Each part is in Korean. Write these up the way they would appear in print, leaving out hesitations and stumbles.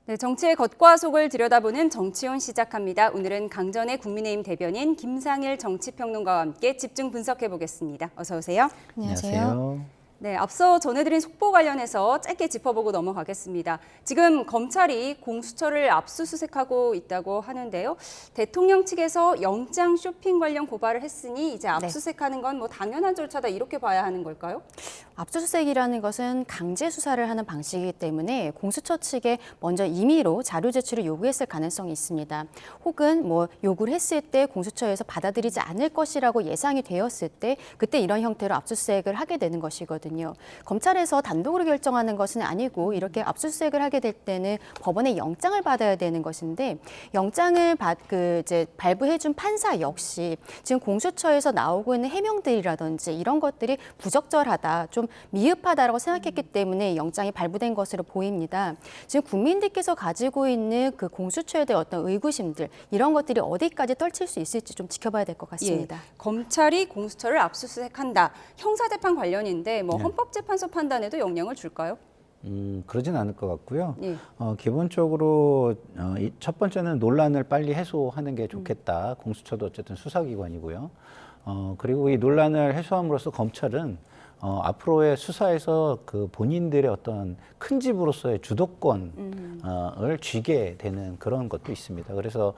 네, 정치의 겉과 속을 들여다보는 정치온 시작합니다. 오늘은 강전의 국민의힘 대변인 김상일 정치평론가와 함께 집중 분석해 보겠습니다. 어서 오세요. 안녕하세요. 네, 앞서 전해드린 속보 관련해서 짧게 짚어보고 넘어가겠습니다. 지금 검찰이 공수처를 압수수색하고 있다고 하는데요. 대통령 측에서 영장 쇼핑 관련 고발을 했으니 이제 압수수색하는 건 뭐 당연한 절차다 이렇게 봐야 하는 걸까요? 압수수색이라는 것은 강제 수사를 하는 방식이기 때문에 공수처 측에 먼저 임의로 자료 제출을 요구했을 가능성이 있습니다. 혹은 뭐 요구를 했을 때 공수처에서 받아들이지 않을 것이라고 예상이 되었을 때 그때 이런 형태로 압수수색을 하게 되는 것이거든요. 검찰에서 단독으로 결정하는 것은 아니고 이렇게 압수수색을 하게 될 때는 법원의 영장을 받아야 되는 것인데 영장을 발부해준 판사 역시 지금 공수처에서 나오고 있는 해명들이라든지 이런 것들이 부적절하다, 좀 미흡하다라고 생각했기 때문에 영장이 발부된 것으로 보입니다. 지금 국민들께서 가지고 있는 그 공수처에 대한 어떤 의구심들 이런 것들이 어디까지 떨칠 수 있을지 좀 지켜봐야 될 것 같습니다. 예, 검찰이 공수처를 압수수색한다. 형사재판 관련인데 뭐 헌법재판소 판단에도 영향을 줄까요? 그러진 않을 것 같고요. 예. 기본적으로 첫 번째는 논란을 빨리 해소하는 게 좋겠다. 공수처도 어쨌든 수사기관이고요. 그리고 이 논란을 해소함으로써 검찰은 앞으로의 수사에서 그 본인들의 어떤 큰 집으로서의 주도권을 쥐게 되는 그런 것도 있습니다. 그래서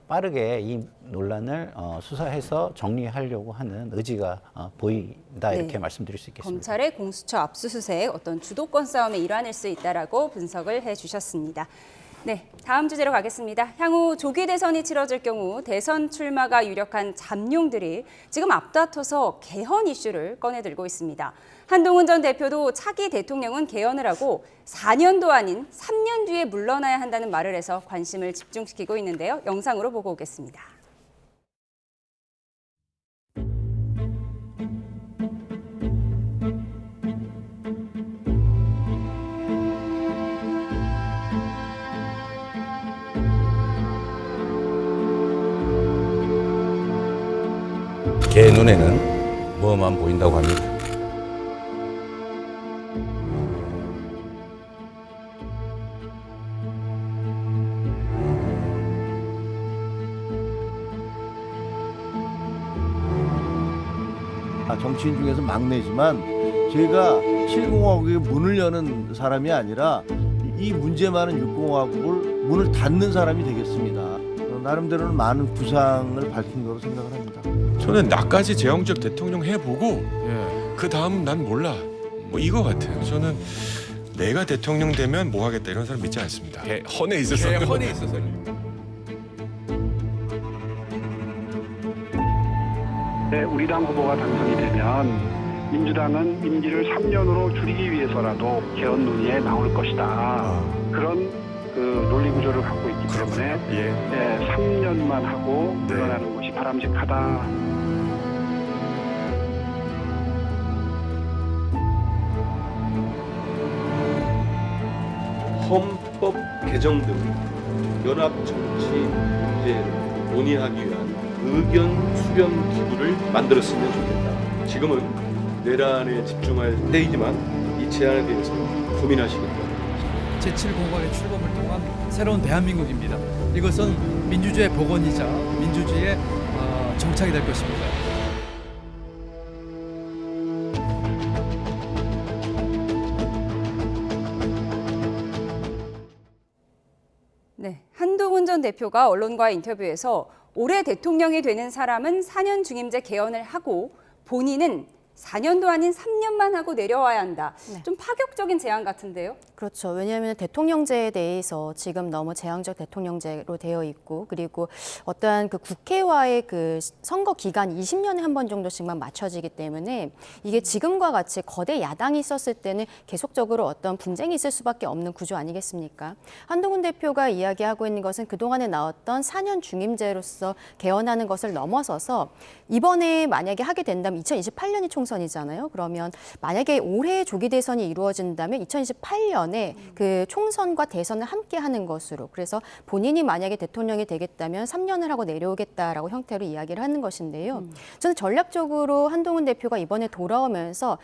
빠르게 이 논란을 수사해서 정리하려고 하는 의지가 보인다 이렇게 말씀드릴 수 있겠습니다. 검찰의 공수처 압수수색 어떤 주도권 싸움의 일환일 수 있다라고 분석을 해주셨습니다. 네, 다음 주제로 가겠습니다. 향후 조기 대선이 치러질 경우 대선 출마가 유력한 잠룡들이 지금 앞다퉈서 개헌 이슈를 꺼내들고 있습니다. 한동훈 전 대표도 차기 대통령은 개헌을 하고 4년도 아닌 3년 뒤에 물러나야 한다는 말을 해서 관심을 집중시키고 있는데요. 영상으로 보고 오겠습니다. 개 눈에는 뭐만 보인다고 합니다. 정치인 중에서 막내지만 제가 7공화국의 문을 여는 사람이 아니라 이 문제 많은 6공화국을 문을 닫는 사람이 되겠습니다. 나름대로는 많은 구상을 밝힌 거로 생각을 합니다. 저는 나까지 제왕적 대통령 해보고 그 다음 난 몰라 뭐 이거 같아요. 저는 내가 대통령 되면 뭐 하겠다 이런 사람 믿지 않습니다. 헌에 있어서. 네, 우리 당 후보가 당선이 되면 민주당은 임기를 3년으로 줄이기 위해서라도 개헌 논의에 나올 것이다. 그런 그 논리 구조를 갖고 있기 때문에 3년만 하고 물러나는 것이 바람직하다. 헌법 개정 등 연합 정치 문제를 논의하기 위한 의견 수렴 기구를 만들었으면 좋겠다. 지금은 내란에 집중할 때이지만 이 제안에 대해서 고민하시기 바랍니다. 제7공화국의 출범을 통한 새로운 대한민국입니다. 이것은 민주주의의 복원이자 민주주의의 정착이 될 것입니다. 네, 한동훈 전 대표가 언론과의 인터뷰에서 올해 대통령이 되는 사람은 4년 중임제 개헌을 하고 본인은 4년도 아닌 3년만 하고 내려와야 한다. 좀 파격적인 제안 같은데요? 그렇죠. 왜냐하면 대통령제에 대해서 지금 너무 제왕적 대통령제로 되어 있고 그리고 어떠한 그 국회와의 그 선거 기간 20년에 한 번 정도씩만 맞춰지기 때문에 이게 지금과 같이 거대 야당이 있었을 때는 계속적으로 어떤 분쟁이 있을 수밖에 없는 구조 아니겠습니까? 한동훈 대표가 이야기하고 있는 것은 그동안에 나왔던 4년 중임제로서 개헌하는 것을 넘어서서 이번에 만약에 하게 된다면 2028년이 총선 총선이잖아요. 그러면 만약에 올해 조기 대선이 이루어진다면 2028년에 그 총선과 대선을 함께 하는 것으로, 그래서 본인이 만약에 대통령이 되겠다면 3년을 하고 내려오겠다라고 형태로 이야기를 하는 것인데요. 저는 전략적으로 한동훈 대표가 이번에 돌아오면서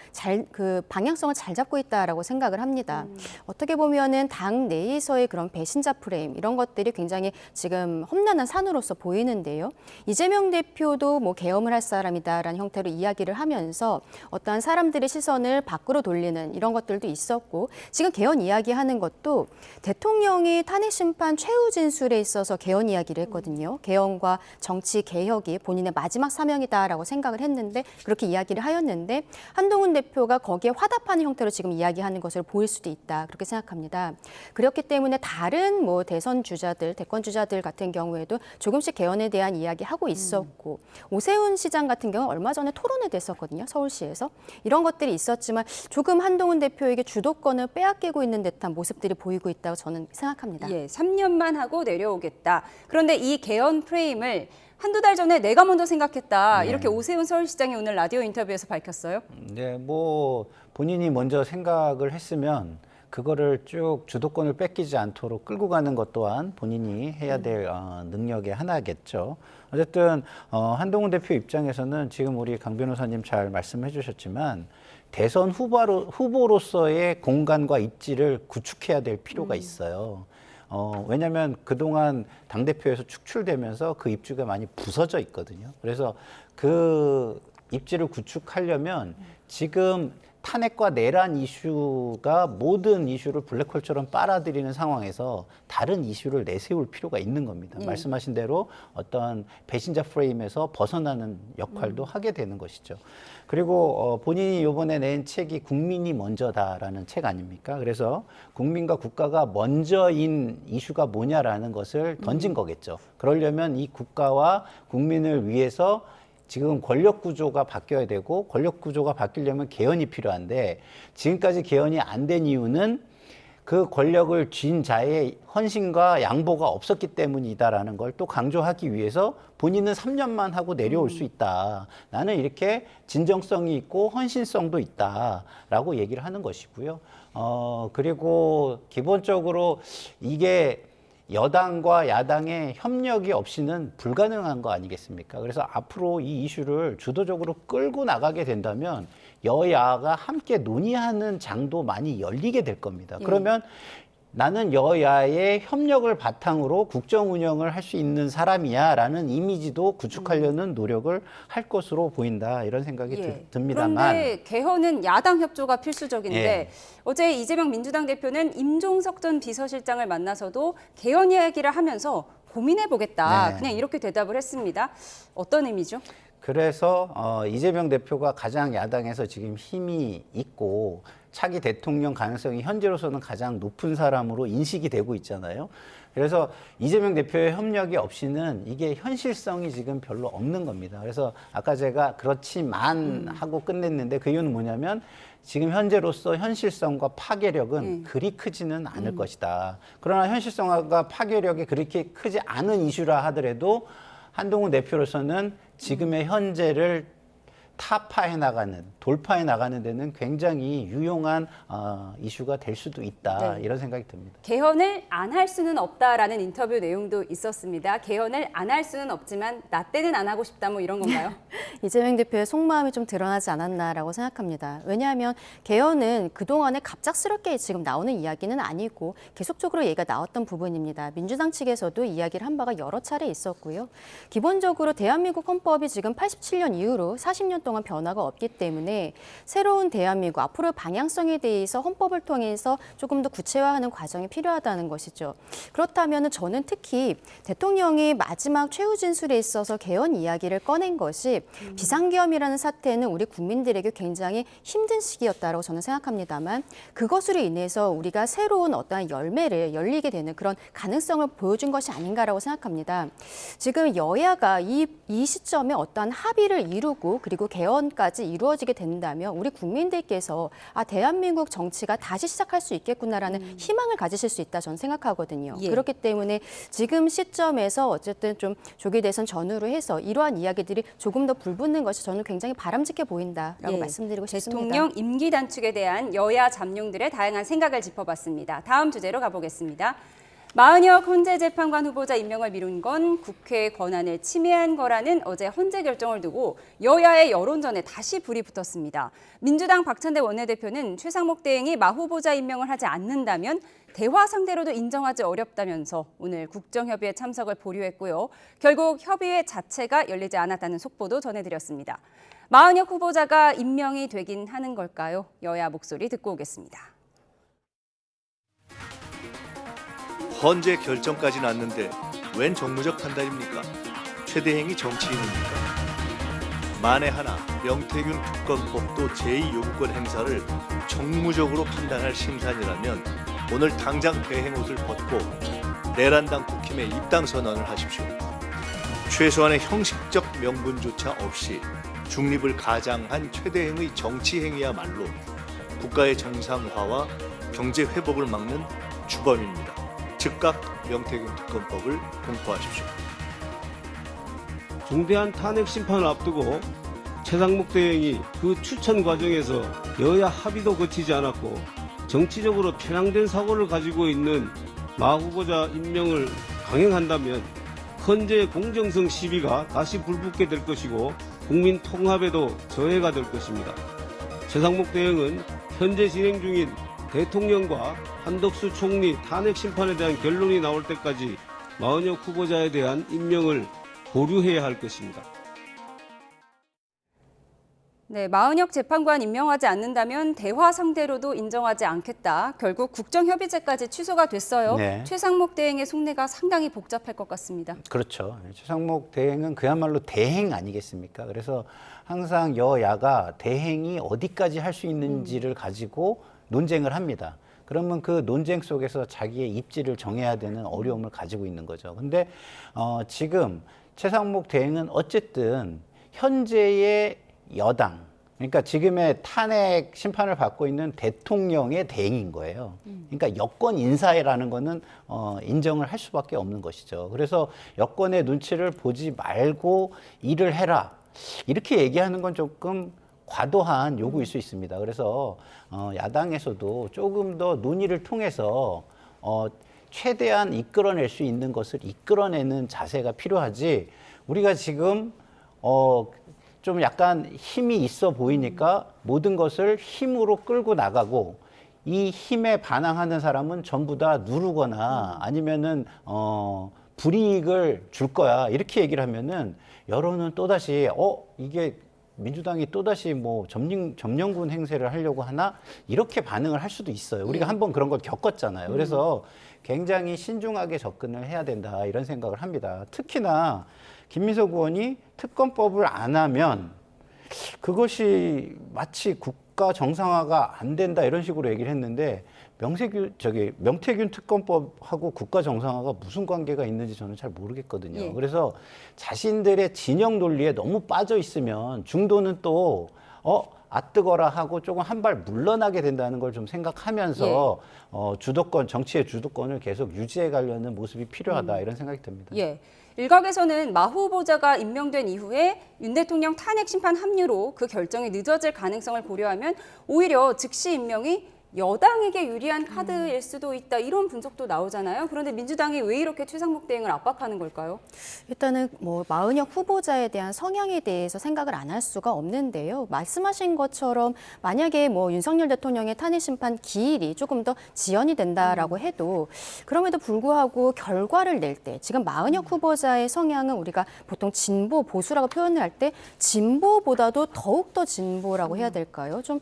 그 방향성을 잘 잡고 있다라고 생각을 합니다. 어떻게 보면은 당 내에서의 그런 배신자 프레임 이런 것들이 굉장히 지금 험난한 산으로서 보이는데요. 이재명 대표도 뭐 계엄을 할 사람이다라는 형태로 이야기를 하면서 어떠한 사람들의 시선을 밖으로 돌리는 이런 것들도 있었고, 지금 개헌 이야기하는 것도 대통령이 탄핵 심판 최후 진술에 있어서 개헌 이야기를 했거든요. 개헌과 정치 개혁이 본인의 마지막 사명이다라고 생각을 했는데, 그렇게 이야기를 하였는데 한동훈 대표가 거기에 화답하는 형태로 지금 이야기하는 것을 보일 수도 있다, 그렇게 생각합니다. 그렇기 때문에 다른 뭐 대선 주자들, 대권 주자들 같은 경우에도 조금씩 개헌에 대한 이야기하고 있었고, 오세훈 시장 같은 경우 얼마 전에 토론회 됐었거든요, 서울시에서. 이런 것들이 있었지만 조금 한동훈 대표에게 주도권을 빼앗기고 있는 듯한 모습들이 보이고 있다고 저는 생각합니다. 예, 3년만 하고 내려오겠다. 그런데 이 개헌 프레임을 한두 달 전에 내가 먼저 생각했다. 네. 이렇게 오세훈 서울시장이 오늘 라디오 인터뷰에서 밝혔어요. 네, 뭐 본인이 먼저 생각을 했으면 그거를 쭉 주도권을 뺏기지 않도록 끌고 가는 것 또한 본인이 해야 될 능력의 하나겠죠. 어쨌든 한동훈 대표 입장에서는 지금 우리 강 변호사님 잘 말씀해 주셨지만 대선 후보로서의 공간과 입지를 구축해야 될 필요가 있어요. 왜냐하면 그동안 당대표에서 축출되면서 그 입지가 많이 부서져 있거든요. 그래서 그 입지를 구축하려면 지금 탄핵과 내란 이슈가 모든 이슈를 블랙홀처럼 빨아들이는 상황에서 다른 이슈를 내세울 필요가 있는 겁니다. 말씀하신 대로 어떤 배신자 프레임에서 벗어나는 역할도 하게 되는 것이죠. 그리고 본인이 이번에 낸 책이 국민이 먼저다라는 책 아닙니까? 그래서 국민과 국가가 먼저인 이슈가 뭐냐라는 것을 던진 거겠죠. 그러려면 이 국가와 국민을 위해서 지금 권력 구조가 바뀌어야 되고, 권력 구조가 바뀌려면 개헌이 필요한데 지금까지 개헌이 안 된 이유는 그 권력을 쥔 자의 헌신과 양보가 없었기 때문이다라는 걸 또 강조하기 위해서 본인은 3년만 하고 내려올 수 있다. 나는 이렇게 진정성이 있고 헌신성도 있다라고 얘기를 하는 것이고요. 그리고 기본적으로 이게 여당과 야당의 협력이 없이는 불가능한 거 아니겠습니까? 그래서 앞으로 이 이슈를 주도적으로 끌고 나가게 된다면 여야가 함께 논의하는 장도 많이 열리게 될 겁니다. 그러면 나는 여야의 협력을 바탕으로 국정 운영을 할 수 있는 사람이야 라는 이미지도 구축하려는 노력을 할 것으로 보인다, 이런 생각이 듭니다만. 그런데 개헌은 야당 협조가 필수적인데 예. 어제 이재명 민주당 대표는 임종석 전 비서실장을 만나서도 개헌 이야기를 하면서 고민해보겠다. 네. 그냥 이렇게 대답을 했습니다. 어떤 의미죠? 그래서 이재명 대표가 가장 야당에서 지금 힘이 있고 차기 대통령 가능성이 현재로서는 가장 높은 사람으로 인식이 되고 있잖아요. 그래서 이재명 대표의 협력이 없이는 이게 현실성이 지금 별로 없는 겁니다. 그래서 아까 제가 그렇지만 하고 끝냈는데 그 이유는 뭐냐면 지금 현재로서 현실성과 파괴력은 그리 크지는 않을 것이다. 그러나 현실성과 파괴력이 그렇게 크지 않은 이슈라 하더라도 한동훈 대표로서는 지금의 현재를 타파해 나가는, 돌파해 나가는 데는 굉장히 유용한 이슈가 될 수도 있다, 이런 생각이 듭니다. 개헌을 안 할 수는 없다라는 인터뷰 내용도 있었습니다. 개헌을 안 할 수는 없지만 나 때는 안 하고 싶다, 뭐 이런 건가요? 이재명 대표의 속마음이 좀 드러나지 않았나라고 생각합니다. 왜냐하면 개헌은 그동안에 갑작스럽게 지금 나오는 이야기는 아니고 계속적으로 얘기가 나왔던 부분입니다. 민주당 측에서도 이야기를 한 바가 여러 차례 있었고요. 기본적으로 대한민국 헌법이 지금 87년 이후로 40년 동안 변화가 없기 때문에 새로운 대한민국, 앞으로의 방향성에 대해서 헌법을 통해서 조금 더 구체화하는 과정이 필요하다는 것이죠. 그렇다면 저는 특히 대통령이 마지막 최후 진술에 있어서 개헌 이야기를 꺼낸 것이 비상계엄이라는 사태는 우리 국민들에게 굉장히 힘든 시기였다고 저는 생각합니다만, 그것으로 인해서 우리가 새로운 어떠한 열매를 열리게 되는 그런 가능성을 보여준 것이 아닌가라고 생각합니다. 지금 여야가 이 시점에 어떠한 합의를 이루고 그리고 개헌까지 이루어지게 된다. 된다면 우리 국민들께서 대한민국 정치가 다시 시작할 수 있겠구나라는 희망을 가지실 수 있다 저는 생각하거든요. 예. 그렇기 때문에 지금 시점에서 어쨌든 좀 조기 대선 전후로 해서 이러한 이야기들이 조금 더 불붙는 것이 저는 굉장히 바람직해 보인다라고 예. 말씀드리고 싶습니다. 대통령 임기 단축에 대한 여야 잠룡들의 다양한 생각을 짚어봤습니다. 다음 주제로 가보겠습니다. 마은혁 헌재재판관 후보자 임명을 미룬 건 국회의 권한을 침해한 거라는 어제 헌재 결정을 두고 여야의 여론전에 다시 불이 붙었습니다. 민주당 박찬대 원내대표는 최상목 대행이 마 후보자 임명을 하지 않는다면 대화 상대로도 인정하지 어렵다면서 오늘 국정협의회 참석을 보류했고요. 결국 협의회 자체가 열리지 않았다는 속보도 전해드렸습니다. 마은혁 후보자가 임명이 되긴 하는 걸까요? 여야 목소리 듣고 오겠습니다. 헌재 결정까지 났는데 웬 정무적 판단입니까? 최대행이 정치인입니까? 만에 하나 명태균 특검법도 제2요구권 행사를 정무적으로 판단할 심산이라면 오늘 당장 대행 옷을 벗고 내란당 국힘에 입당 선언을 하십시오. 최소한의 형식적 명분조차 없이 중립을 가장한 최대행의 정치 행위야말로 국가의 정상화와 경제 회복을 막는 주범입니다. 즉각 명태균 특검법을 공포하십시오. 중대한 탄핵 심판을 앞두고 최상목 대행이 그 추천 과정에서 여야 합의도 거치지 않았고 정치적으로 편향된 사고를 가지고 있는 마 후보자 임명을 강행한다면 헌재의 공정성 시비가 다시 불붙게 될 것이고 국민 통합에도 저해가 될 것입니다. 최상목 대행은 현재 진행 중인 대통령과 한덕수 총리 탄핵 심판에 대한 결론이 나올 때까지 마은혁 후보자에 대한 임명을 보류해야 할 것입니다. 네, 마은혁 재판관 임명하지 않는다면 대화 상대로도 인정하지 않겠다. 결국 국정협의체까지 취소가 됐어요. 네. 최상목 대행의 속내가 상당히 복잡할 것 같습니다. 그렇죠. 최상목 대행은 그야말로 대행 아니겠습니까? 그래서 항상 여야가 대행이 어디까지 할 수 있는지를 가지고 논쟁을 합니다. 그러면 그 논쟁 속에서 자기의 입지를 정해야 되는 어려움을 가지고 있는 거죠. 근데 지금 최상목 대행은 어쨌든 현재의 여당, 그러니까 지금의 탄핵 심판을 받고 있는 대통령의 대행인 거예요. 그러니까 여권 인사라는 거는 인정을 할 수밖에 없는 것이죠. 그래서 여권의 눈치를 보지 말고 일을 해라. 이렇게 얘기하는 건 조금 과도한 요구일 수 있습니다. 그래서 야당에서도 조금 더 논의를 통해서 최대한 이끌어낼 수 있는 것을 이끌어내는 자세가 필요하지, 우리가 지금 좀 약간 힘이 있어 보이니까 모든 것을 힘으로 끌고 나가고 이 힘에 반항하는 사람은 전부 다 누르거나 아니면은 불이익을 줄 거야, 이렇게 얘기를 하면은 여론은 또다시 이게 민주당이 또다시 뭐 점령군 행세를 하려고 하나, 이렇게 반응을 할 수도 있어요. 우리가 한번 그런 걸 겪었잖아요. 그래서 굉장히 신중하게 접근을 해야 된다, 이런 생각을 합니다. 특히나 김민석 의원이 특검법을 안 하면 그것이 마치 국가 정상화가 안 된다, 이런 식으로 얘기를 했는데, 명태균 특검법하고 국가 정상화가 무슨 관계가 있는지 저는 잘 모르겠거든요. 예. 그래서 자신들의 진영 논리에 너무 빠져 있으면 중도는 또 아뜨거라 하고 조금 한 발 물러나게 된다는 걸 좀 생각하면서 주도권, 정치의 주도권을 계속 유지해 가려는 모습이 필요하다, 이런 생각이 듭니다. 예. 일각에서는 마 후보자가 임명된 이후에 윤 대통령 탄핵 심판 합류로 그 결정이 늦어질 가능성을 고려하면 오히려 즉시 임명이 여당에게 유리한 카드일 수도 있다, 이런 분석도 나오잖아요. 그런데 민주당이 왜 이렇게 최상목 대행을 압박하는 걸까요? 일단은 뭐 마은혁 후보자에 대한 성향에 대해서 생각을 안 할 수가 없는데요. 말씀하신 것처럼 만약에 뭐 윤석열 대통령의 탄핵 심판 기일이 조금 더 지연이 된다라고 해도, 그럼에도 불구하고 결과를 낼 때 지금 마은혁 후보자의 성향은 우리가 보통 진보 보수라고 표현을 할 때 진보보다도 더욱 더 진보라고 해야 될까요? 좀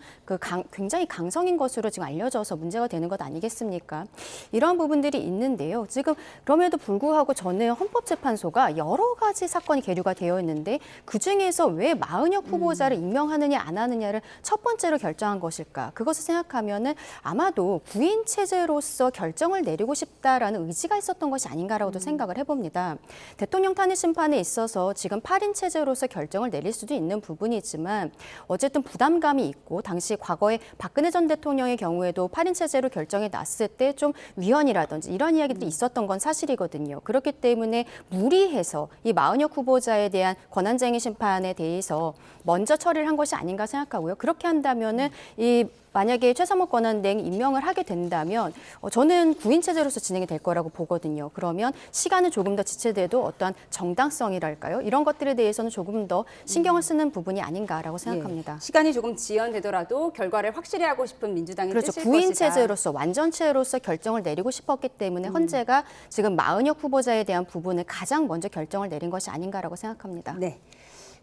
굉장히 강성인 것으로 지금 지금 알려져서 문제가 되는 것 아니겠습니까? 이런 부분들이 있는데요. 지금 그럼에도 불구하고 저는 헌법재판소가 여러 가지 사건이 계류가 되어 있는데 그중에서 왜 마은혁 후보자를 임명하느냐 안 하느냐를 첫 번째로 결정한 것일까? 그것을 생각하면은 아마도 구인 체제로서 결정을 내리고 싶다라는 의지가 있었던 것이 아닌가라고도 생각을 해봅니다. 대통령 탄핵 심판에 있어서 지금 8인 체제로서 결정을 내릴 수도 있는 부분이지만 어쨌든 부담감이 있고 당시 과거에 박근혜 전 대통령의 경우에도 8인 체제로 결정이 났을 때 좀 위헌이라든지 이런 이야기도 있었던 건 사실이거든요. 그렇기 때문에 무리해서 이 마은혁 후보자에 대한 권한쟁의 심판에 대해서 먼저 처리를 한 것이 아닌가 생각하고요. 그렇게 한다면은 이 만약에 최상목 권한대행 임명을 하게 된다면 저는 구인 체제로서 진행이 될 거라고 보거든요. 그러면 시간은 조금 더 지체돼도 어떠한 정당성이랄까요? 이런 것들에 대해서는 조금 더 신경을 쓰는 부분이 아닌가라고 생각합니다. 예, 시간이 조금 지연되더라도 결과를 확실히 하고 싶은 민주당의 그렇죠. 뜻일 구인 것이다. 체제로서 완전체로서 결정을 내리고 싶었기 때문에 헌재가 지금 마은혁 후보자에 대한 부분을 가장 먼저 결정을 내린 것이 아닌가라고 생각합니다. 네.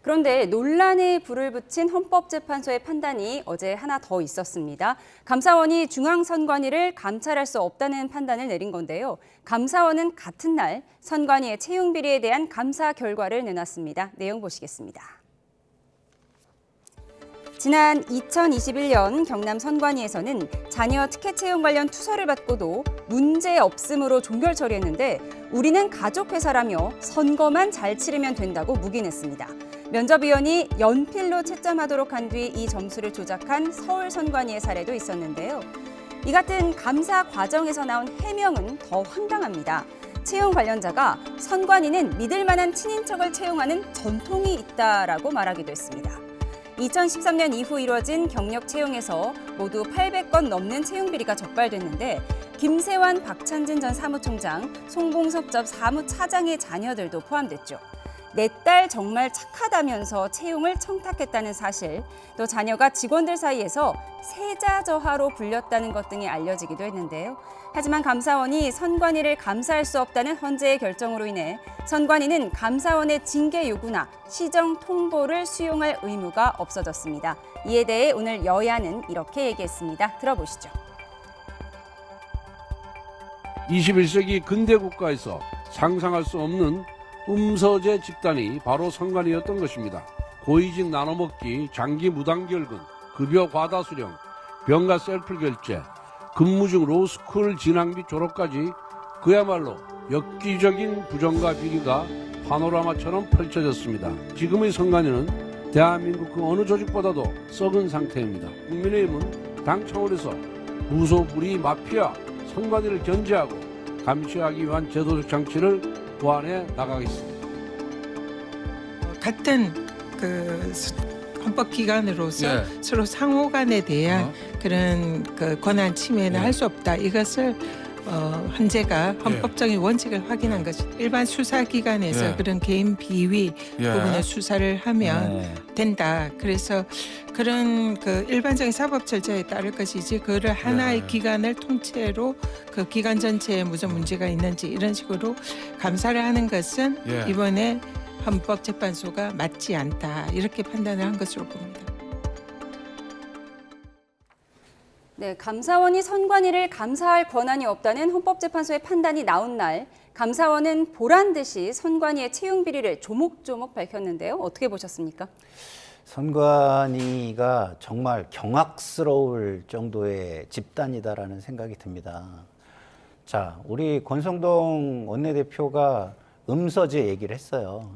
그런데 논란에 불을 붙인 헌법재판소의 판단이 어제 하나 더 있었습니다. 감사원이 중앙선관위를 감찰할 수 없다는 판단을 내린 건데요. 감사원은 같은 날 선관위의 채용 비리에 대한 감사 결과를 내놨습니다. 내용 보시겠습니다. 지난 2021년 경남 선관위에서는 자녀 특혜 채용 관련 투서를 받고도 문제 없음으로 종결 처리했는데 우리는 가족회사라며 선거만 잘 치르면 된다고 묵인했습니다. 면접위원이 연필로 채점하도록 한 뒤 이 점수를 조작한 서울 선관위의 사례도 있었는데요. 이 같은 감사 과정에서 나온 해명은 더 황당합니다. 채용 관련자가 선관위는 믿을 만한 친인척을 채용하는 전통이 있다라고 말하기도 했습니다. 2013년 이후 이뤄진 경력 채용에서 모두 800건 넘는 채용 비리가 적발됐는데 김세환, 박찬진 전 사무총장, 송봉석 전 사무차장의 자녀들도 포함됐죠. 내 딸 정말 착하다면서 채용을 청탁했다는 사실, 또 자녀가 직원들 사이에서 세자저하로 불렸다는 것 등이 알려지기도 했는데요. 하지만 감사원이 선관위를 감사할 수 없다는 헌재의 결정으로 인해 선관위는 감사원의 징계 요구나 시정 통보를 수용할 의무가 없어졌습니다. 이에 대해 오늘 여야는 이렇게 얘기했습니다. 들어보시죠. 21세기 근대 국가에서 상상할 수 없는 음서제 집단이 바로 선관위였던 것입니다. 고위직 나눠먹기, 장기 무단결근, 급여 과다 수령, 병가 셀프 결제, 근무 중 로스쿨 진학비 졸업까지 그야말로 엽기적인 부정과 비리가 파노라마처럼 펼쳐졌습니다. 지금의 선관위는 대한민국 그 어느 조직보다도 썩은 상태입니다. 국민의힘은 당 차원에서 무소불위 마피아 선관위를 견제하고 감시하기 위한 제도적 장치를 보완해 나가겠습니다. 같은 헌법기관으로서 서로 상호간에 대한 그런 권한 침해는 할 수 없다. 이것을 헌재가 헌법적인 원칙을 확인한 것이 일반 수사기관에서 그런 개인 비위 부분의 수사를 하면 된다. 그래서 그런 일반적인 사법 절차에 따를 것이지 그를 하나의 기관을 통째로 그 기관 전체에 무슨 문제가 있는지 이런 식으로 감사를 하는 것은 이번에 헌법재판소가 맞지 않다. 이렇게 판단을 한 것으로 봅니다. 네, 감사원이 선관위를 감사할 권한이 없다는 헌법재판소의 판단이 나온 날 감사원은 보란 듯이 선관위의 채용 비리를 조목조목 밝혔는데요. 어떻게 보셨습니까? 선관위가 정말 경악스러울 정도의 집단이다라는 생각이 듭니다. 자, 우리 권성동 원내대표가 음서제 얘기를 했어요.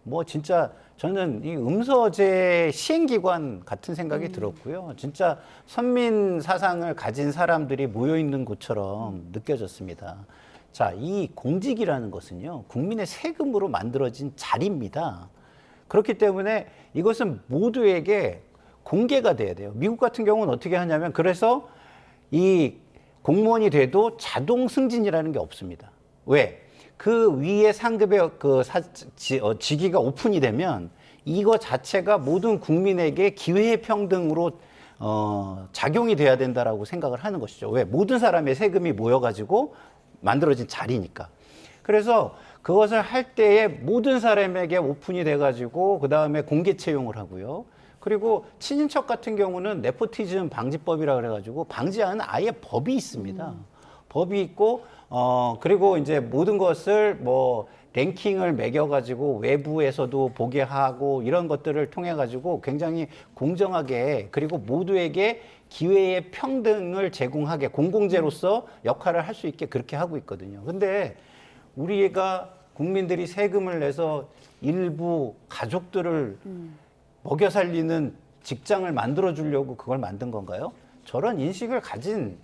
뭐 진짜 저는 이 음서제 시행기관 같은 생각이 들었고요. 진짜 선민 사상을 가진 사람들이 모여 있는 곳처럼 느껴졌습니다. 자, 이 공직이라는 것은요, 국민의 세금으로 만들어진 자리입니다. 그렇기 때문에 이것은 모두에게 공개가 돼야 돼요. 미국 같은 경우는 어떻게 하냐면, 그래서 이 공무원이 돼도 자동 승진이라는 게 없습니다. 왜? 그 위에 상급의 직위가 오픈이 되면 이거 자체가 모든 국민에게 기회평등으로 작용이 돼야 된다라고 생각을 하는 것이죠. 왜? 모든 사람의 세금이 모여가지고 만들어진 자리니까. 그래서 그것을 할 때에 모든 사람에게 오픈이 돼가지고 그 다음에 공개 채용을 하고요. 그리고 친인척 같은 경우는 네포티즘 방지법이라 그래가지고 방지하는 아예 법이 있습니다. 법이 있고 그리고 이제 모든 것을 뭐 랭킹을 매겨가지고 외부에서도 보게 하고 이런 것들을 통해 가지고 굉장히 공정하게 그리고 모두에게 기회의 평등을 제공하게 공공재로서 역할을 할 수 있게 그렇게 하고 있거든요. 근데 우리가 국민들이 세금을 내서 일부 가족들을 먹여 살리는 직장을 만들어 주려고 그걸 만든 건가요? 저런 인식을 가진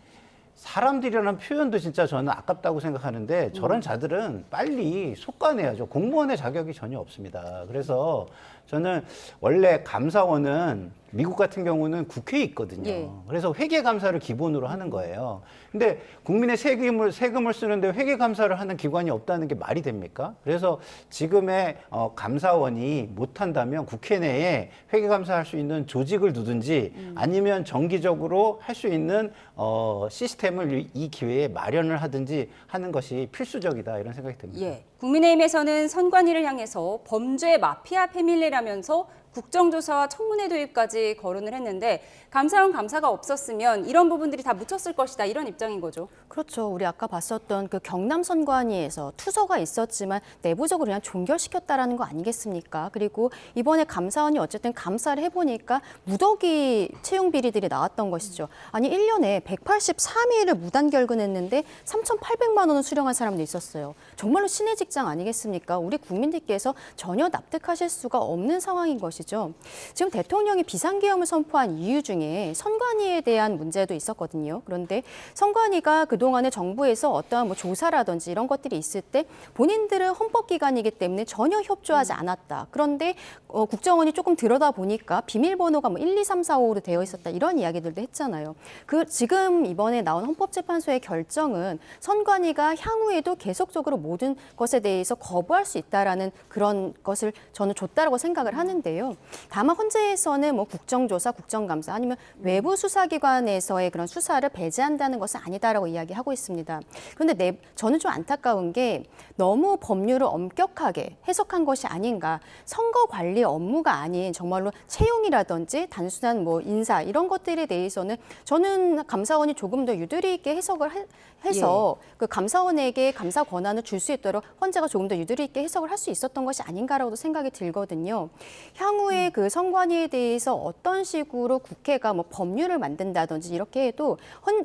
사람들이라는 표현도 진짜 저는 아깝다고 생각하는데 저런 자들은 빨리 속아내야죠. 공무원의 자격이 전혀 없습니다. 그래서 저는 원래 감사원은 미국 같은 경우는 국회에 있거든요. 예. 그래서 회계감사를 기본으로 하는 거예요. 근데 국민의 세금을 쓰는데 회계감사를 하는 기관이 없다는 게 말이 됩니까? 그래서 지금의 감사원이 못한다면 국회 내에 회계감사할 수 있는 조직을 두든지 아니면 정기적으로 할 수 있는 시스템을 이 기회에 마련을 하든지 하는 것이 필수적이다 이런 생각이 듭니다. 예. 국민의힘에서는 선관위를 향해서 범죄 마피아 패밀리라면서 국정조사와 청문회 도입까지 거론을 했는데 감사원 감사가 없었으면 이런 부분들이 다 묻혔을 것이다 이런 입장인 거죠. 그렇죠. 우리 아까 봤었던 그 경남 선관위에서 투서가 있었지만 내부적으로 그냥 종결시켰다라는 거 아니겠습니까? 그리고 이번에 감사원이 어쨌든 감사를 해보니까 무더기 채용 비리들이 나왔던 것이죠. 아니 1년에 183일을 무단 결근했는데 3,800만 원을 수령한 사람도 있었어요. 정말로 신의 직장 아니겠습니까? 우리 국민들께서 전혀 납득하실 수가 없는 상황인 것이죠. 지금 대통령이 비상계엄을 선포한 이유 중에 선관위에 대한 문제도 있었거든요. 그런데 선관위가 그동안에 정부에서 어떠한 뭐 조사라든지 이런 것들이 있을 때 본인들은 헌법기관이기 때문에 전혀 협조하지 않았다. 그런데 국정원이 조금 들여다보니까 비밀번호가 뭐 1, 2, 3, 4, 5로 되어 있었다. 이런 이야기들도 했잖아요. 지금 이번에 나온 헌법재판소의 결정은 선관위가 향후에도 계속적으로 모든 것에 대해서 거부할 수 있다라는 그런 것을 저는 줬다라고 생각을 하는데요. 다만 헌재에서는 뭐 국정조사, 국정감사 아니면 외부 수사기관에서의 그런 수사를 배제한다는 것은 아니다라고 이야기하고 있습니다. 그런데 저는 좀 안타까운 게 너무 법률을 엄격하게 해석한 것이 아닌가. 선거 관리 업무가 아닌 정말로 채용이라든지 단순한 뭐 인사 이런 것들에 대해서는 저는 감사원이 조금 더 유도리 있게 해석을 해서 그 감사원에게 감사 권한을 줄 수 있도록 헌재가 조금 더 유도리 있게 해석을 할 수 있었던 것이 아닌가라고도 생각이 들거든요. 향후에 그 선관위에 대해서 어떤 식으로 국회가 뭐 법률을 만든다든지 이렇게 해도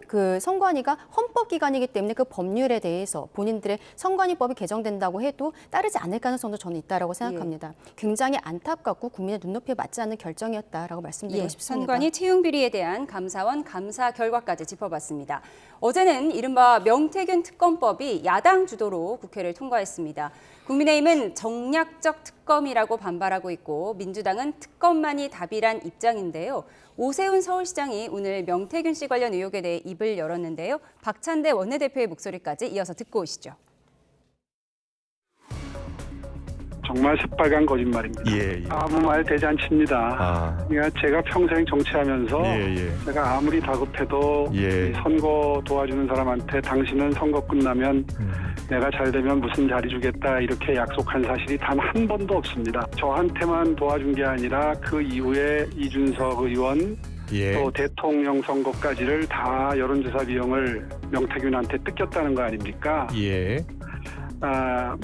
그 선관위가 헌법기관이기 때문에 그 법률에 대해서 본인들의 선관위법이 개정된다고 해도 따르지 않을 가능성도 저는 있다라고 생각합니다. 굉장히 안타깝고 국민의 눈높이에 맞지 않는 결정이었다라고 말씀드리고 싶습니다. 선관위 채용 비리에 대한 감사원 감사 결과까지 짚어봤습니다. 어제는 이른바 명태균 특검법이 야당 주도로 국회를 통과했습니다. 국민의힘은 정략적 특검이라고 반발하고 있고 민주당은 특검만이 답이란 입장인데요. 오세훈 서울시장이 오늘 명태균 씨 관련 의혹에 대해 입을 열었는데요. 박찬대 원내대표의 목소리까지 이어서 듣고 오시죠. 정말 새빨간 거짓말입니다. 아무 말 대잔치입니다. 그러니까 제가 평생 정치하면서 제가 아무리 다급해도 이 선거 도와주는 사람한테 당신은 선거 끝나면 내가 잘 되면 무슨 자리 주겠다 이렇게 약속한 사실이 단 한 번도 없습니다. 저한테만 도와준 게 아니라 그 이후에 이준석 의원 또 대통령 선거까지를 다 여론조사 비용을 명태균한테 뜯겼다는 거 아닙니까?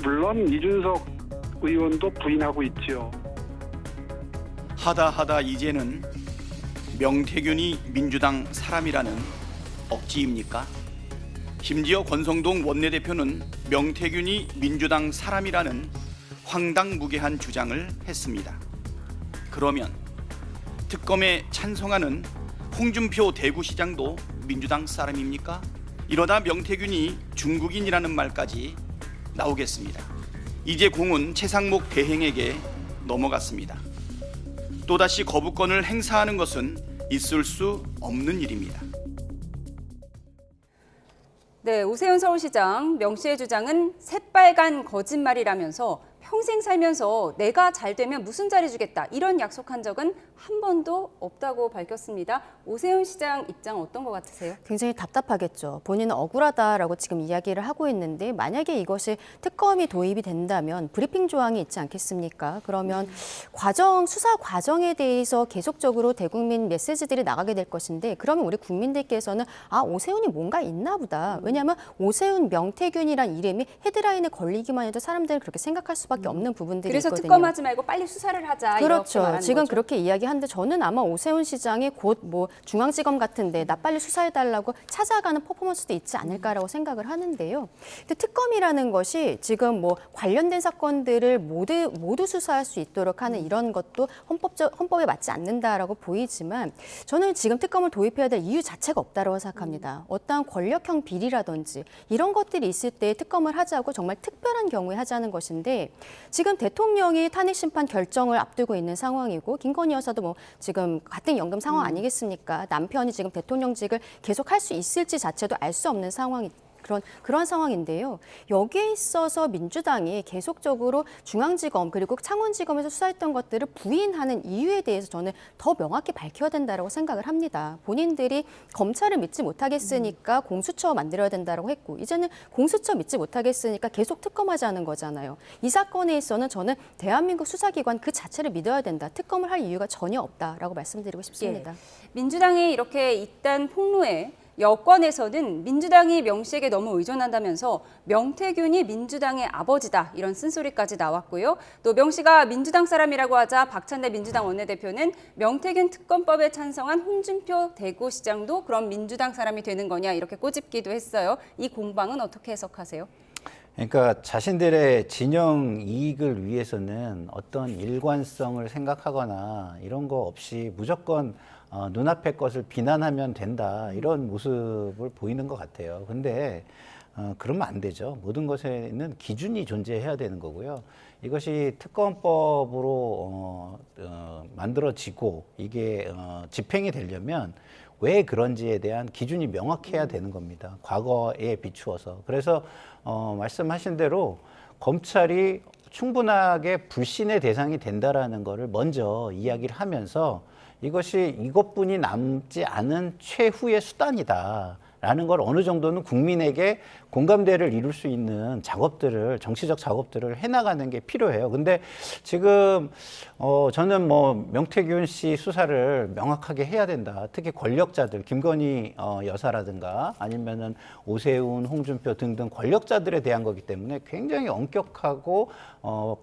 물론 이준석 의원도 부인하고 있죠. 하다 이제는 명태균이 민주당 사람이라는 억지입니까? 심지어 권성동 원내대표는 명태균이 민주당 사람이라는 황당무계한 주장을 했습니다. 그러면 특검에 찬성하는 홍준표 대구시장도 민주당 사람입니까? 이러다 명태균이 중국인이라는 말까지 나오겠습니다. 이제 공은 최상목 대행에게 넘어갔습니다. 또다시 거부권을 행사하는 것은 있을 수 없는 일입니다. 네, 오세훈 서울시장 명 씨의 주장은 새빨간 거짓말이라면서 평생 살면서 내가 잘 되면 무슨 자리 주겠다 이런 약속한 적은 한 번도 없다고 밝혔습니다. 오세훈 시장 입장 어떤 것 같으세요? 굉장히 답답하겠죠. 본인은 억울하다라고 지금 이야기를 하고 있는데 만약에 이것이 특검이 도입이 된다면 브리핑 조항이 있지 않겠습니까? 그러면 수사 과정에 대해서 계속적으로 대국민 메시지들이 나가게 될 것인데 그러면 우리 국민들께서는 오세훈이 뭔가 있나 보다. 왜냐하면 오세훈, 명태균이란 이름이 헤드라인에 걸리기만 해도 사람들은 그렇게 생각할 수밖에 없는 부분들이 그래서 있거든요. 특검하지 말고 빨리 수사를 하자. 그렇죠. 이렇게 말하는 지금 거죠? 그렇게 이야기하는데 저는 아마 오세훈 시장이 곧 뭐 중앙지검 같은데 나 빨리 수사해달라고 찾아가는 퍼포먼스도 있지 않을까라고 생각을 하는데요. 근데 특검이라는 것이 지금 뭐 관련된 사건들을 모두 수사할 수 있도록 하는 이런 것도 헌법에 맞지 않는다라고 보이지만 저는 지금 특검을 도입해야 될 이유 자체가 없다고 생각합니다. 어떠한 권력형 비리라든지 이런 것들이 있을 때 특검을 하자고 정말 특별한 경우에 하자는 것인데 지금 대통령이 탄핵 심판 결정을 앞두고 있는 상황이고 김건희 여사도 뭐 지금 같은 연금 상황 아니겠습니까? 남편이 지금 대통령직을 계속 할 수 있을지 자체도 알 수 없는 상황이 그런 상황인데요. 여기에 있어서 민주당이 계속적으로 중앙지검 그리고 창원지검에서 수사했던 것들을 부인하는 이유에 대해서 저는 더 명확히 밝혀야 된다고 생각을 합니다. 본인들이 검찰을 믿지 못하겠으니까 공수처 만들어야 된다고 했고 이제는 공수처 믿지 못하겠으니까 계속 특검하자는 거잖아요. 이 사건에 있어서는 저는 대한민국 수사기관 그 자체를 믿어야 된다. 특검을 할 이유가 전혀 없다라고 말씀드리고 싶습니다. 민주당이 이렇게 잇단 폭로에 여권에서는 민주당이 명 씨에게 너무 의존한다면서 명태균이 민주당의 아버지다 이런 쓴소리까지 나왔고요. 또 명 씨가 민주당 사람이라고 하자 박찬대 민주당 원내대표는 명태균 특검법에 찬성한 홍준표 대구시장도 그럼 민주당 사람이 되는 거냐 이렇게 꼬집기도 했어요. 이 공방은 어떻게 해석하세요? 그러니까 자신들의 진영 이익을 위해서는 어떤 일관성을 생각하거나 이런 거 없이 무조건 눈앞의 것을 비난하면 된다 이런 모습을 보이는 것 같아요. 근데 그러면 안 되죠. 모든 것에는 기준이 존재해야 되는 거고요. 이것이 특검법으로 만들어지고 이게 집행이 되려면 왜 그런지에 대한 기준이 명확해야 되는 겁니다. 과거에 비추어서. 그래서 말씀하신 대로 검찰이 충분하게 불신의 대상이 된다라는 거를 먼저 이야기를 하면서 이것이 이것뿐이 남지 않은 최후의 수단이다라는 걸 어느 정도는 국민에게 공감대를 이룰 수 있는 작업들을 정치적 작업들을 해나가는 게 필요해요. 근데 지금 저는 뭐 명태균 씨 수사를 명확하게 해야 된다. 특히 권력자들 김건희 여사라든가 아니면은 오세훈, 홍준표 등등 권력자들에 대한 거기 때문에 굉장히 엄격하고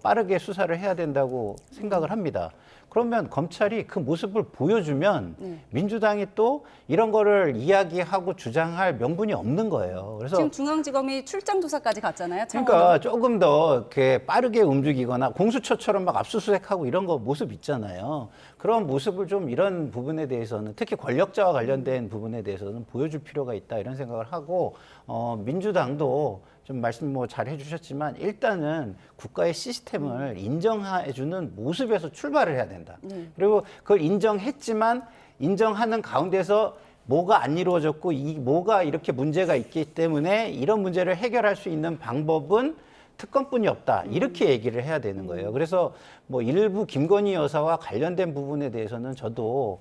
빠르게 수사를 해야 된다고 생각을 합니다. 그러면 검찰이 그 모습을 보여주면 민주당이 또 이런 거를 이야기하고 주장할 명분이 없는 거예요. 그래서 지금 중앙지검이 출장 조사까지 갔잖아요. 그러니까 조금 더 이렇게 빠르게 움직이거나 공수처처럼 막 압수수색하고 이런 거 모습 있잖아요. 그런 모습을 좀 이런 부분에 대해서는 특히 권력자와 관련된 부분에 대해서는 보여줄 필요가 있다 이런 생각을 하고 민주당도 좀 말씀 뭐 잘 해주셨지만 일단은 국가의 시스템을 인정해주는 모습에서 출발을 해야 된다. 그리고 그걸 인정했지만 인정하는 가운데서 뭐가 안 이루어졌고 뭐가 이렇게 문제가 있기 때문에 이런 문제를 해결할 수 있는 방법은 특검뿐이 없다. 이렇게 얘기를 해야 되는 거예요. 그래서 뭐 일부 김건희 여사와 관련된 부분에 대해서는 저도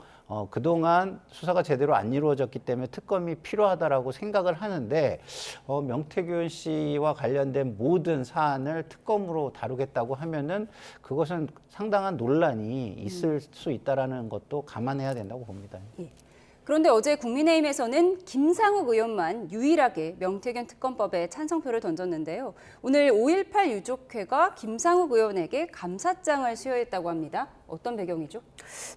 그동안 수사가 제대로 안 이루어졌기 때문에 특검이 필요하다라고 생각을 하는데 명태균 씨와 관련된 모든 사안을 특검으로 다루겠다고 하면은 그것은 상당한 논란이 있을 수 있다라는 것도 감안해야 된다고 봅니다. 예. 그런데 어제 국민의힘에서는 김상욱 의원만 유일하게 명태균 특검법에 찬성표를 던졌는데요. 오늘 5.18 유족회가 김상욱 의원에게 감사장을 수여했다고 합니다. 어떤 배경이죠?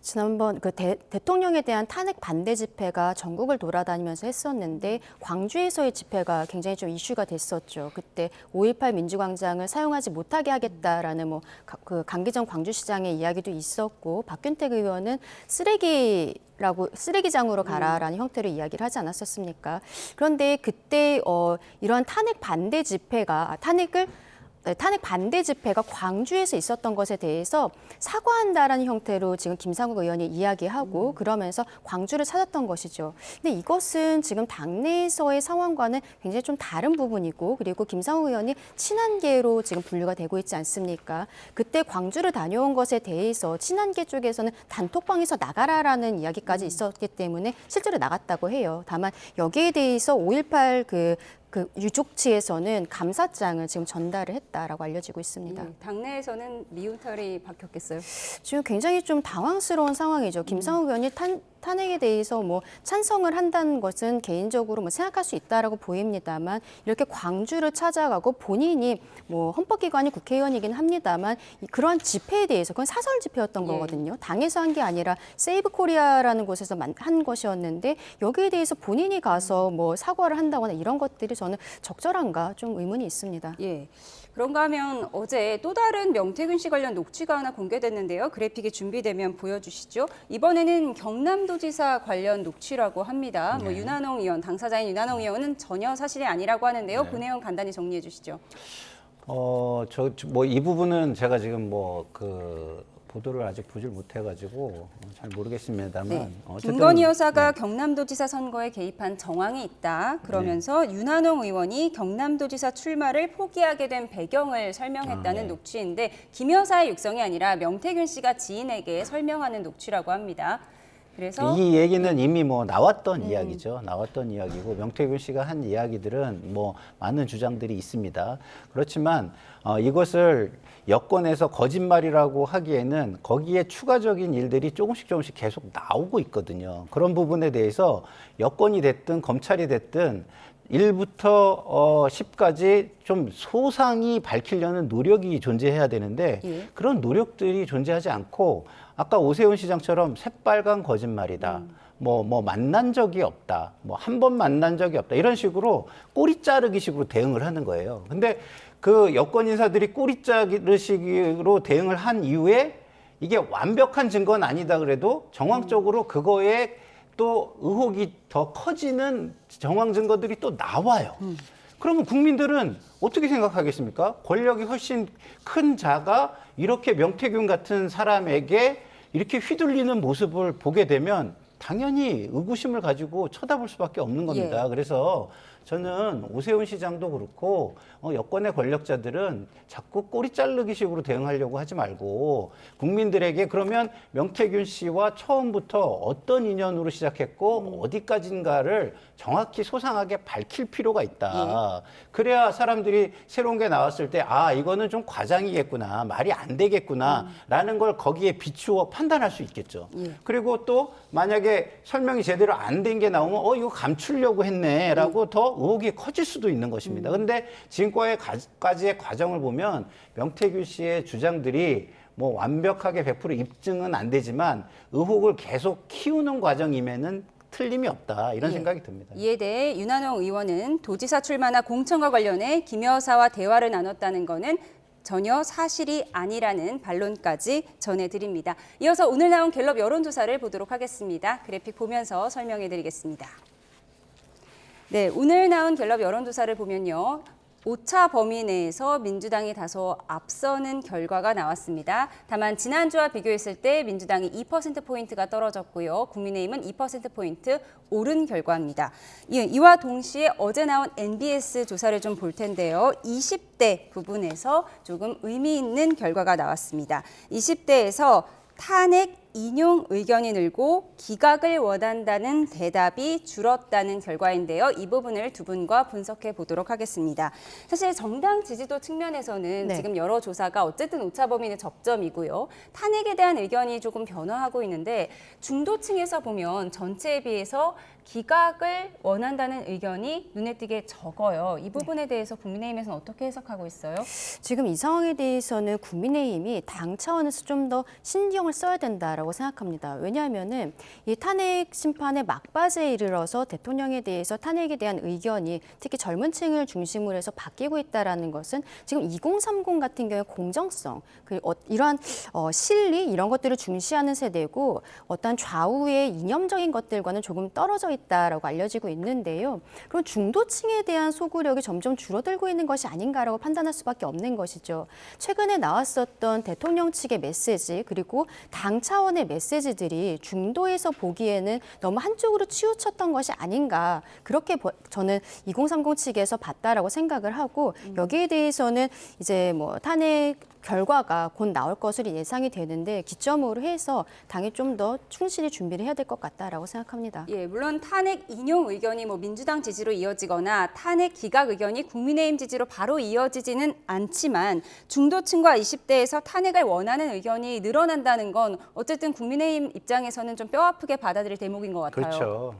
지난번 대통령에 대한 탄핵 반대 집회가 전국을 돌아다니면서 했었는데 광주에서의 집회가 굉장히 좀 이슈가 됐었죠. 그때 5.18 민주광장을 사용하지 못하게 하겠다라는 그 강기정 광주시장의 이야기도 있었고 박균택 의원은 쓰레기장으로 가라라는 형태로 이야기를 하지 않았었습니까? 그런데 그때 이러한 탄핵 반대 집회가 탄핵을 탄핵 반대 집회가 광주에서 있었던 것에 대해서 사과한다라는 형태로 지금 김상욱 의원이 이야기하고 그러면서 광주를 찾았던 것이죠. 근데 이것은 지금 당내에서의 상황과는 굉장히 좀 다른 부분이고 그리고 김상욱 의원이 친한계로 지금 분류가 되고 있지 않습니까? 그때 광주를 다녀온 것에 대해서 친한계 쪽에서는 단톡방에서 나가라라는 이야기까지 있었기 때문에 실제로 나갔다고 해요. 다만 여기에 대해서 5.18 그 유족 측에서는 감사장을 지금 전달을 했다라고 알려지고 있습니다. 당내에서는 미운털이 박혔겠어요. 지금 굉장히 좀 당황스러운 상황이죠. 김상욱 의원이 탄핵에 대해서 뭐 찬성을 한다는 것은 개인적으로 뭐 생각할 수 있다라고 보입니다만 이렇게 광주를 찾아가고 본인이 뭐 헌법기관이 국회의원이긴 합니다만 그러한 집회에 대해서 그건 사설 집회였던 거거든요. 당에서 한 게 아니라 세이브 코리아라는 곳에서 한 것이었는데 여기에 대해서 본인이 가서 뭐 사과를 한다거나 이런 것들이 저는 적절한가 좀 의문이 있습니다. 예. 그런가 하면 어제 또 다른 명태균 씨 관련 녹취가 하나 공개됐는데요. 그래픽이 준비되면 보여주시죠. 이번에는 경남도지사 관련 녹취라고 합니다. 뭐 윤한홍 의원, 당사자인 윤한홍 의원은 전혀 사실이 아니라고 하는데요. 그 내용 간단히 정리해 주시죠. 이 부분은 제가 지금 보도를 아직 보질 못해가지고 잘 모르겠습니다만 어쨌든 김건희 여사가 경남도지사 선거에 개입한 정황이 있다. 그러면서 윤한홍 의원이 경남도지사 출마를 포기하게 된 배경을 설명했다는 녹취인데 김 여사의 육성이 아니라 명태균 씨가 지인에게 설명하는 녹취라고 합니다. 그래서 이 얘기는 이미 나왔던 이야기죠. 나왔던 이야기고 명태균 씨가 한 이야기들은 많은 주장들이 있습니다. 그렇지만 이것을 여권에서 거짓말이라고 하기에는 거기에 추가적인 일들이 조금씩 계속 나오고 있거든요. 그런 부분에 대해서 여권이 됐든 검찰이 됐든 1부터 10까지 좀 소상히 밝히려는 노력이 존재해야 되는데 그런 노력들이 존재하지 않고 아까 오세훈 시장처럼 새빨간 거짓말이다. 만난 적이 없다. 한 번 만난 적이 없다. 이런 식으로 꼬리 자르기 식으로 대응을 하는 거예요. 근데 그 여권 인사들이 꼬리 자르기로 대응을 한 이후에 이게 완벽한 증거는 아니다 그래도 정황적으로 그거에 또 의혹이 더 커지는 정황 증거들이 또 나와요. 그러면 국민들은 어떻게 생각하겠습니까? 권력이 훨씬 큰 자가 이렇게 명태균 같은 사람에게 이렇게 휘둘리는 모습을 보게 되면 당연히 의구심을 가지고 쳐다볼 수밖에 없는 겁니다. 그래서 저는 오세훈 시장도 그렇고 여권의 권력자들은 자꾸 꼬리 자르기 식으로 대응하려고 하지 말고 국민들에게 그러면 명태균 씨와 처음부터 어떤 인연으로 시작했고 어디까지인가를 정확히 소상하게 밝힐 필요가 있다. 그래야 사람들이 새로운 게 나왔을 때 이거는 좀 과장이겠구나, 말이 안 되겠구나 라는 걸 거기에 비추어 판단할 수 있겠죠. 그리고 또 만약에 설명이 제대로 안 된 게 나오면 이거 감추려고 했네 라고 더 의혹이 커질 수도 있는 것입니다. 그런데 지금까지의 과정을 보면 명태균 씨의 주장들이 완벽하게 100% 입증은 안 되지만 의혹을 계속 키우는 과정임에는 틀림이 없다 이런 생각이 듭니다. 이에 대해 윤한홍 의원은 도지사 출마나 공천과 관련해 김 여사와 대화를 나눴다는 거는 전혀 사실이 아니라는 반론까지 전해드립니다. 이어서 오늘 나온 갤럽 여론조사를 보도록 하겠습니다. 그래픽 보면서 설명해드리겠습니다. 네, 오늘 나온 갤럽 여론조사를 보면요. 오차 범위 내에서 민주당이 다소 앞서는 결과가 나왔습니다. 다만 지난주와 비교했을 때 민주당이 2%포인트가 떨어졌고요. 국민의힘은 2%포인트 오른 결과입니다. 이와 동시에 어제 나온 NBS 조사를 좀 볼 텐데요. 20대 부분에서 조금 의미 있는 결과가 나왔습니다. 20대에서 탄핵 인용 의견이 늘고 기각을 원한다는 대답이 줄었다는 결과인데요. 이 부분을 두 분과 분석해 보도록 하겠습니다. 사실 정당 지지도 측면에서는 지금 여러 조사가 어쨌든 오차 범위 내 접점이고요. 탄핵에 대한 의견이 조금 변화하고 있는데 중도층에서 보면 전체에 비해서 기각을 원한다는 의견이 눈에 띄게 적어요. 이 부분에 대해서 국민의힘에서는 어떻게 해석하고 있어요? 지금 이 상황에 대해서는 국민의힘이 당 차원에서 좀 더 신경을 써야 된다라고 있다라고 생각합니다. 왜냐하면은 이 탄핵 심판의 막바지에 이르러서 대통령에 대해서 탄핵에 대한 의견이 특히 젊은 층을 중심으로 해서 바뀌고 있다라는 것은 지금 2030 같은 경우에 공정성, 이러한 실리 이런 것들을 중시하는 세대고 어떤 좌우의 이념적인 것들과는 조금 떨어져 있다라고 알려지고 있는데요. 그럼 중도층에 대한 소구력이 점점 줄어들고 있는 것이 아닌가라고 판단할 수밖에 없는 것이죠. 최근에 나왔었던 대통령 측의 메시지 그리고 당 차원의 메시지들이 중도에서 보기에는 너무 한쪽으로 치우쳤던 것이 아닌가 그렇게 저는 2030 측에서 봤다라고 생각을 하고 여기에 대해서는 이제 뭐 탄핵 결과가 곧 나올 것으로 예상이 되는데 기점으로 해서 당이 좀 더 충실히 준비를 해야 될 것 같다라고 생각합니다. 예, 물론 탄핵 인용 의견이 뭐 민주당 지지로 이어지거나 탄핵 기각 의견이 국민의힘 지지로 바로 이어지지는 않지만 중도층과 20대에서 탄핵을 원하는 의견이 늘어난다는 건 어쨌든 국민의힘 입장에서는 좀 뼈아프게 받아들일 대목인 것 같아요. 그렇죠.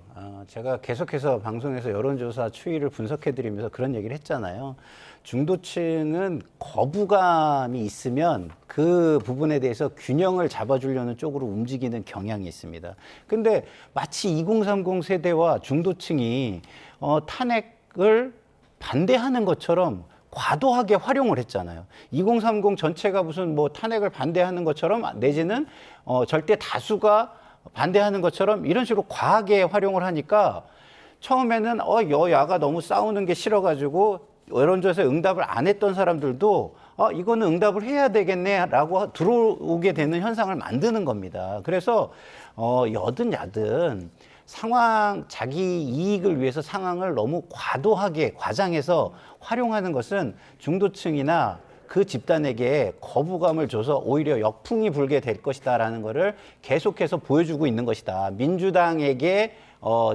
제가 계속해서 방송에서 여론조사 추이를 분석해드리면서 그런 얘기를 했잖아요. 중도층은 거부감이 있으면 그 부분에 대해서 균형을 잡아주려는 쪽으로 움직이는 경향이 있습니다. 근데 마치 2030 세대와 중도층이 탄핵을 반대하는 것처럼 과도하게 활용을 했잖아요. 2030 전체가 무슨 뭐 탄핵을 반대하는 것처럼 내지는 절대 다수가 반대하는 것처럼 이런 식으로 과하게 활용을 하니까 처음에는 여야가 너무 싸우는 게 싫어가지고 여론조사에 응답을 안 했던 사람들도 이거는 응답을 해야 되겠네라고 들어오게 되는 현상을 만드는 겁니다. 그래서 여든 야든 자기 이익을 위해서 상황을 너무 과도하게 과장해서 활용하는 것은 중도층이나 그 집단에게 거부감을 줘서 오히려 역풍이 불게 될 것이다라는 것을 계속해서 보여주고 있는 것이다. 민주당에게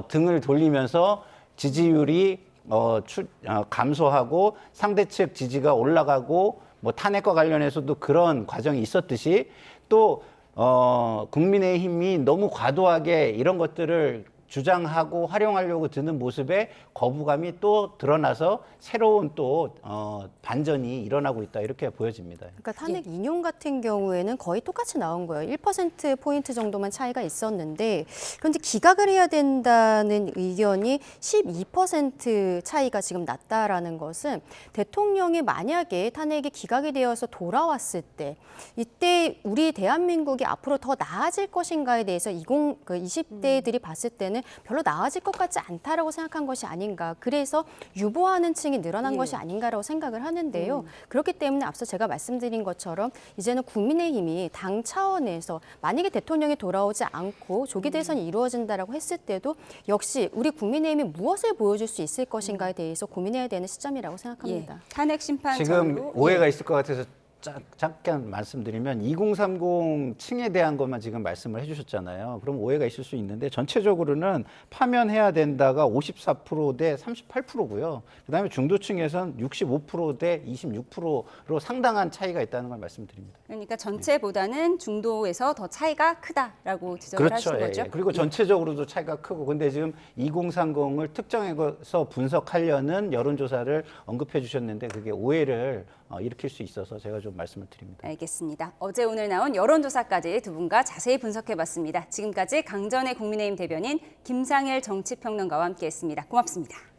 등을 돌리면서 지지율이 감소하고 상대 측 지지가 올라가고 뭐 탄핵과 관련해서도 그런 과정이 있었듯이 또 국민의힘이 너무 과도하게 이런 것들을 주장하고 활용하려고 드는 모습에 거부감이 또 드러나서 새로운 또 반전이 일어나고 있다 이렇게 보여집니다. 그러니까 탄핵 인용 같은 경우에는 거의 똑같이 나온 거예요. 1%포인트 정도만 차이가 있었는데 그런데 기각을 해야 된다는 의견이 12% 차이가 지금 났다라는 것은 대통령이 만약에 탄핵이 기각이 되어서 돌아왔을 때 이때 우리 대한민국이 앞으로 더 나아질 것인가에 대해서 20대들이 봤을 때는 별로 나아질 것 같지 않다라고 생각한 것이 아닌가. 그래서 유보하는 층이 늘어난 것이 아닌가라고 생각을 하는데요. 그렇기 때문에 앞서 제가 말씀드린 것처럼 이제는 국민의힘이 당 차원에서 만약에 대통령이 돌아오지 않고 조기 대선이 이루어진다라고 했을 때도 역시 우리 국민의힘이 무엇을 보여줄 수 있을 것인가에 대해서 고민해야 되는 시점이라고 생각합니다. 탄핵 심판 지금 전후 오해가 있을 것 같아서 잠깐 말씀드리면 2030 층에 대한 것만 지금 말씀을 해주셨잖아요. 그럼 오해가 있을 수 있는데 전체적으로는 파면해야 된다가 54% 대 38%고요. 그다음에 중도층에선 65% 대 26%로 상당한 차이가 있다는 걸 말씀드립니다. 그러니까 전체보다는 중도에서 더 차이가 크다라고 지적을 그렇죠. 하신 거죠. 예. 그리고 전체적으로도 차이가 크고 근데 지금 2030을 특정해서 분석하려는 여론조사를 언급해 주셨는데 그게 오해를 일으킬 수 있어서 제가 좀 말씀을 드립니다. 알겠습니다. 어제 오늘 나온 여론조사까지 두 분과 자세히 분석해봤습니다. 지금까지 강전의 국민의힘 대변인 김상일 정치평론가와 함께했습니다. 고맙습니다.